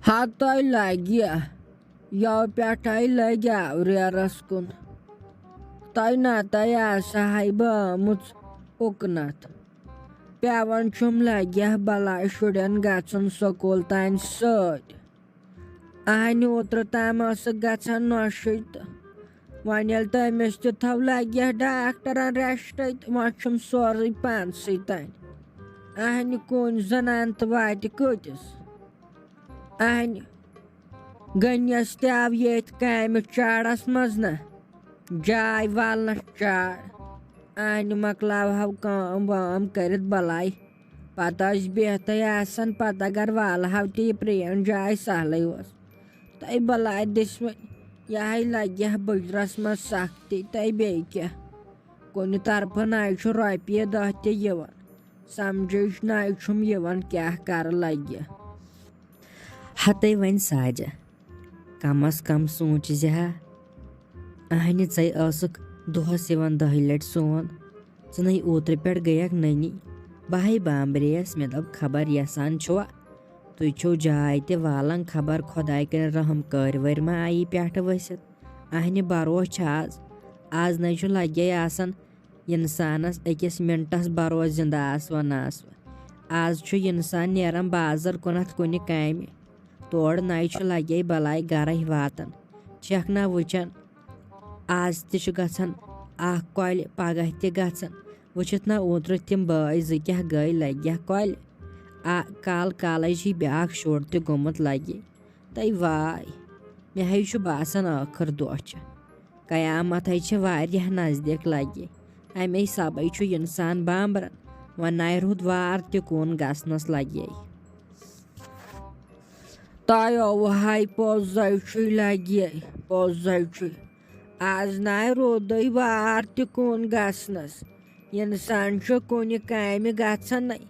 Hatay lagi ya pyatai lagi uriaras kun. Tai nata ya sahiba muts uknat. Pyawan chum lagi balai shudan gatsun sokol tain sod. Ahani otra tama sa gatsan noshit. Wanyal taimes tu thaw lagi daktaran rashtait machum sori pansitain. Ahani kun zanant vaiti kutis. Ahani Ganyas teavyet kaime charas mazna. Jai valna char. Ahani maklav hav kam karit balai. Patas behta yasan patagar val hav ti priyan jai sahlai was. Tai balai disme yahai lagi bujras mas sakti tai beikya. Koni tarpa naichu roipie dahte yevan. Samjish naichum yevan kyah kar lagi. Hatay वन साजा कमस कम सोच जहा अहनि चै असुक दोहस यवन दह लट सोन चनै ओत्र पेट गयक ननी बाहै बाम्ब्रेस मे दब खबर यसान छुआ तुय छो जाय ते वालन खबर खुदाय कर रहम कर वर मा आई पेट वसित अहनि बरोस छ आज नै छु लगे आसन इंसानस अकिस मिनटस बरोस जिंदा आसवा आज छु इंसान नेरन बाजार कुनत कुनि कामि तोड़ नाई लगे बलाय गरह वातन चखना वचन आज तह गसन कल पगह तगन वचित ना ओतर तम बय क्या गई लगे कल काल काल ब्या शुर तोमुत लगे तय वाय मे है बासान आखिर दह कयामत है नजदीक लगे अमे सबे इंसान बाम्बरन व नाय रुद वार तुन गसनस लगे Tayo wahai pozaichi lagi pozaichi. Az nai rodai varti kun gasnas. Insan chu kuni kaimi gatsanai.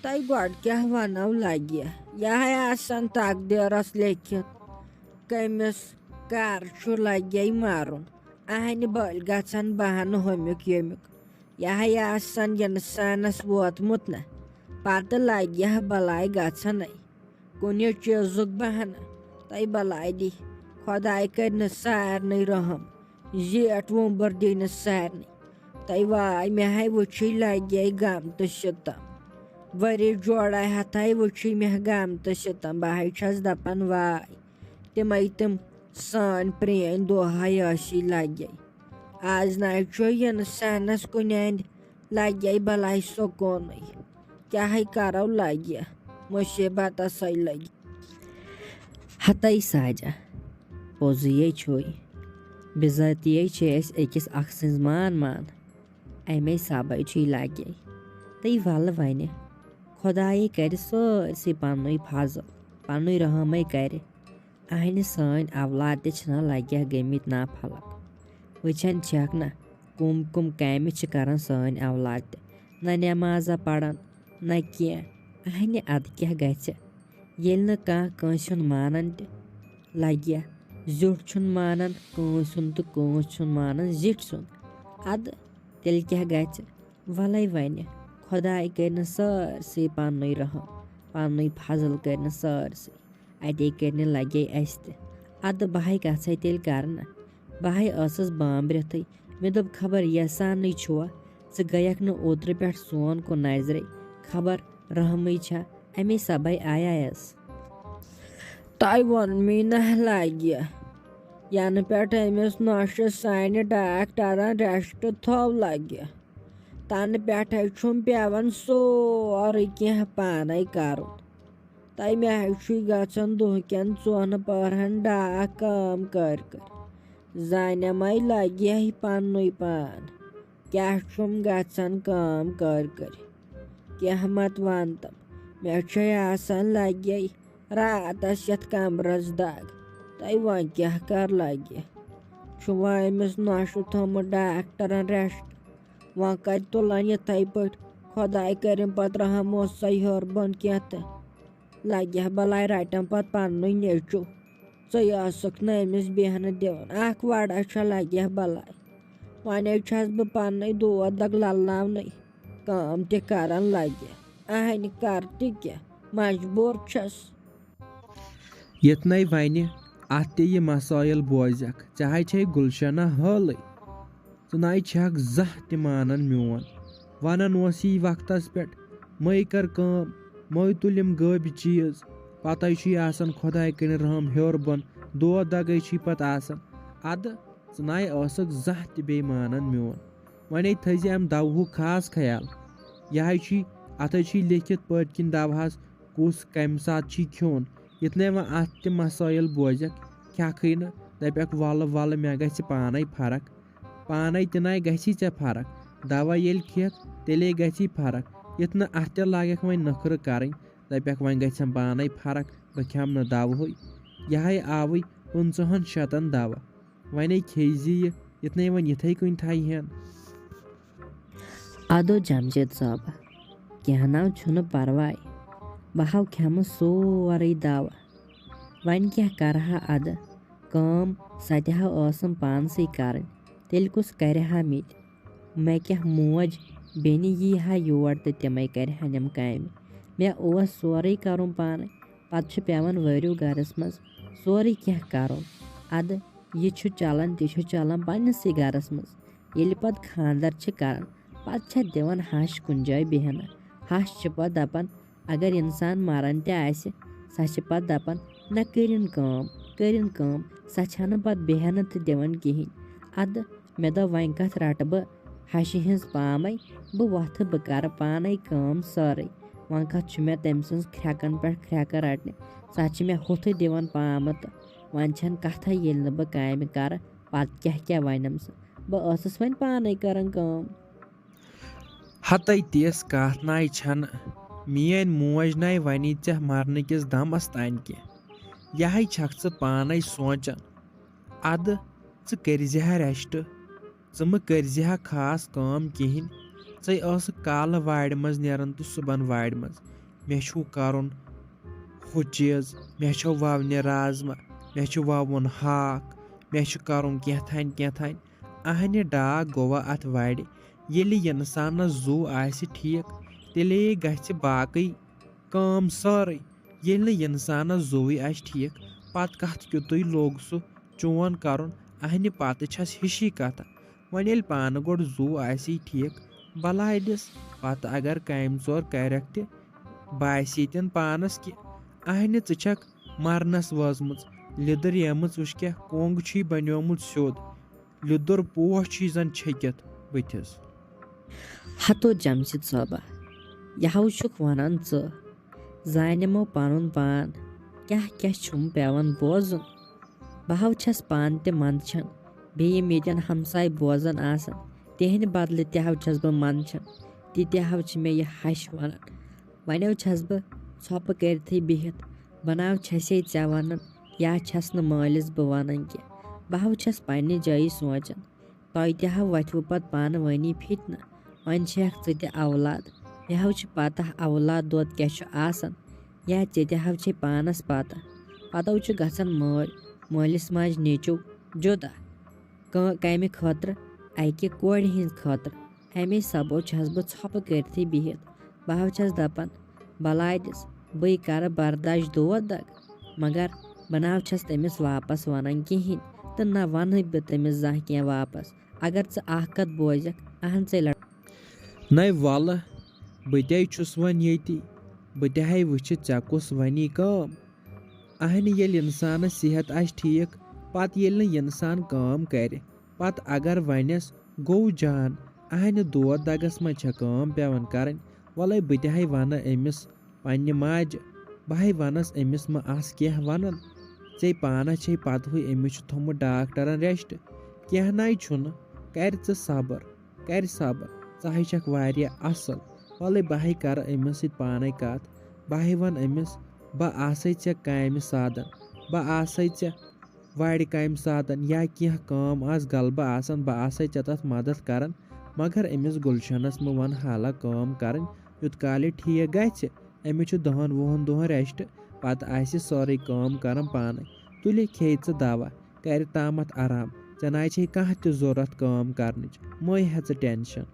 Tai god kya vanav lagi. Yahai asan takdiras lekit. Kaimis kar chu lagi marun. Ahani bal gatsan bahan homik yemik. Yahai asan insanas buat mutna. Pata lagi balai gatsanai. Kunya chizuk bahana tai balai di khodai karna sarni raham jet wumbar dina sarni tai vai me hai wuchi lagi gam tashitam vari jodai hatai wuchi me gam tashitam bahai chas dapan vai temaitem san prien do hayashi lagi az na choyan sanas kunyan lagi balai sokonai kya hai karau lagi मुझे बात सही लगी हतई साजा पोजिये छोई बिजतिये छेस अकिस अखसिज मान अमे सबे लगे तई वल वन खुदाई कर सरसी पन्न फजल पन्न रहम कर अहन सन औलाद तह लगे गमित ना फलक वचन छक ना कुम कुम काम कर सन औलाद न नमाजा पढ़ान न कह अहन अद क्या गल कंस मानन लगे जुट मानन कंस तो कंस मानन जिट सुन अद तेल क्या गल वन खुदाई कर सरसी पन्न रहम पन्न फजल कर सरसी अते कर लगे अस अद बह गई तेल कर बह बाम्ब्रथ मे दोप खबर यसान छुआ च गयक न ओत्र पे सोन को नजर खबर रहमई छा अमे सबे आयास tai wan mina lagi yan pet ames nosh sign dak taran rest thaw lagi tan pet chum pyavan so ori kya panai karu tai me hashi gatsan duhken chon parhan da kam kar zane mai lagi hi pannui pan kya chum gatsan kam kar क्या मत वानतम मे आसान लगे रातस यथ कमरस दाग तय one क्या कर लगे अमिस नश थोमुत डाक्टरन रेस्ट वन कर तुलन यथे पे खुदाई करम पत रहमो सही हर बन क्या लगे बलाय रटम पत पन्न नेचु च अमिस बेहन दिवन अख वड़ा लगे बलाय वन बह पन्न दोद दग ललनावन काम ते करन लगे अहन कर क्या मजबूर छस यतने वने अत ये मसाइल बोजक चाहे छे गुलशना हाल च छक जह त मानन मोन वनान यी वक्तस पे मै कर काम मै तुलिम गब चीज पत खुदा कन रहम हेर बन दो दगै पत अद च जह त बे मानन मोन वन थज अम दवह खास ख्याल यह अत लिखित पट किन दवहस कुस कम सात खोन यतने व अत त मसाइल बोजक खी न दपक वल मे गि पान फर्क पान तन गि ऐ फर्क दवा ये खेक तेले गि फर्क युत न अत लगक वन नखर कर दपक वन गम पान फर्क बह खम न दवह यह आव 50 दवा वन खेजी युतने वन इथे कन थहन। अदो जमशेद साहब कहना छुन परवाय बह खम सोरे दवा वन क्या करहा अद काम सतम पानस कर तेल कुस करहा मित मे क्या मोज बेन यी हा योर तो तमें करहन काम मे सोरे कर पान पत पेवन वरू गरस मज सोरे क्या कर अद यह चलान तह चलान पन्नस गरस मज ये पत खानदर कर पत दिवन हश कुन जाय बेहना हश पत दपान अगर इंसान मरान तह सह पत दपान न करिन काम सह छन पत बेहन तो दिवन कहें अद मे दो वन कत रट बह हश हज पाम बह वथ बह कर पान काम सारे वन कत मे तम सज ख्रकन पे ख्रक रटने सह मे हुथ दिवन पाम तो वन छन कथ ये बह काम कर पत क्या वनम बह वन पान कर काम। हत तीस कत नाय छन मेन मोज नाय वनी ऐ मरन किस दमस तान कह यह छक च पान सोचान अद च करजहा रेस्ट च म करजहा खास काम कहें च काल वाड़ मज नेरन तो सुबन वाड़ मज मे करुन हु चीज मे ववने राजमा मे ववुन हाक मे करुन केथान अहन डाक गोवा अत वाड़ ये इंसान जू आस ठीक तेले गि बाकी काम सारे ये इंसान जूवै आस ठीक पत कत क्युत लोग सह चोन कर अहन पत छस हिशी कथ वन ये पान गोड़ जू आस ठीक बलाय दिस पत अगर काम चोर करक त बासी तन पानस कि अहन छक मरनस वजम लिदर यमच वुच क्या कोंग बनोमुत सोद लिदर पोश जन छकित बथिस। हतो जमशेद साहब यह वनान जानमो पन पान क्या क्या छुम पेवन बोजन बह छस पान त मंदछन बेम ये हमसाय बोजन आसन तिहद बदल तह छस बह मंदछन तीह मे यह हश वन वनो छस बह छप करथे बिहित बनाव छसे ऐ वन या छस न मालिस बह वन कह बह छस पन्ने जाय सोचान तह तह वथव पत पान वनी फितना वन छक च औलाद मे पता औलाद दोद क्या आसन या चे पानस पता पतो गसन मालिस माज नेचो जुदा कम खतर अकि कोड़ हज खतर अमे सबो छस बह छप करथी बिहित बह छस दपान बलाय दिस बह कर बर्दाश्त दो दग मगर बना छस तमिस वापस वन कहें तो न वन बह तमिस जह क्या वापस अगर च कत बोजक अहन से न वल बह तुस वन ये बह वुच ऐ कुस वनी काम अहन ये इंसान सेहत आस ठीक पत ये इंसान काम कर पत अगर वनस गो जान अहन दो दगस मज काम पेवन कर वल बह वन अमिस पन्ने माज बह वनस अमिस मा आस क्या वन ऐ पान छे पत अमिस थोमुत डॉक्टरन रेस्ट कहना कर सबर च छक वारिया असल वल बह कर अमिस सत पान कत बह वन अमिस बह आसे ऐ काम साधन बह आसे ऐ वाड़ काम साधन या क्या काम आस गलबह आसन बह आसे ऐ तथ मदद कर मगर अमिस गुलशनस म वन हाला काम कर युत काल ठीक गि अमिस 10-20 दोहन रेस्ट पत आस सारे काम कर पान तुले खे दवा कर तामत आराम ऐ ना कह जरूरत काम कर मै हे टेंशन।